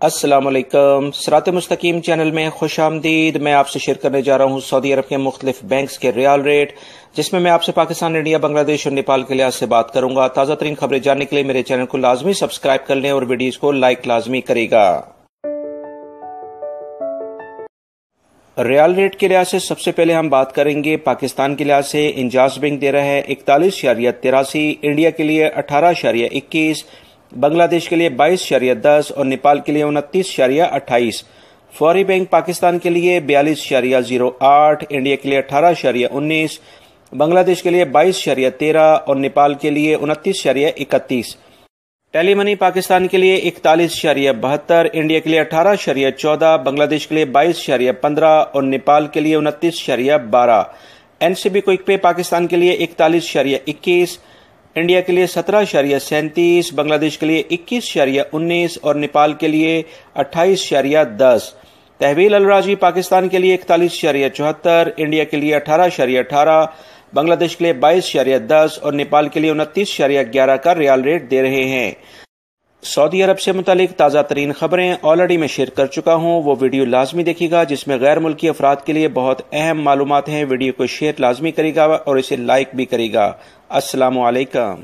अस्सलाम वालेकुम। सिरात मुस्तकीम चैनल में खुश आमदीद। मैं आपसे शेयर करने जा रहा हूँ सऊदी अरब के मुख्तलिफ बैंक्स के रियाल रेट, जिसमें मैं आपसे पाकिस्तान, इंडिया, बांग्लादेश और नेपाल के लिहाज से बात करूंगा। ताज़ा तरीन खबरें जानने के लिए मेरे चैनल को लाजमी सब्सक्राइब कर लें और वीडियोज़ को लाइक लाजमी करेगा। रियाल रेट के लिहाज से सबसे पहले हम बात करेंगे पाकिस्तान के लिहाज से। इंजाज बैंक दे रहा है 41.83, इंडिया के लिए 18.21, बांग्लादेश के लिए 22.10 और नेपाल के लिए 29.28। फौरी बैंक पाकिस्तान के लिए 42.08, इंडिया के लिए 18.19, बांग्लादेश के लिए 22.13 और नेपाल के लिए 29.31। टेली मनी पाकिस्तान के लिए 41.72, इंडिया के लिए 18.14, बांग्लादेश के लिए 22.15 और नेपाल के लिए 29.12। एनसीबी क्विक पे पाकिस्तान के लिए 41.21, इंडिया के लिए 17.37, बांग्लादेश के लिए 21.19 और नेपाल के लिए 28.10। तहवील अलराजी पाकिस्तान के लिए 41.74, इंडिया के लिए 18.18, बांग्लादेश के लिए 22.10 और नेपाल के लिए 29.11 का रियाल रेट दे रहे हैं। सऊदी अरब से मुतालिक ताज़ा तरीन खबरें ऑलरेडी मैं शेयर कर चुका हूँ, वो वीडियो लाजमी देखिएगा, जिसमें गैर मुल्की अफराद के लिए बहुत अहम मालूमात हैं। वीडियो को शेयर लाजमी करेगा और इसे लाइक भी करेगा। अस्सलामु अलैकुम।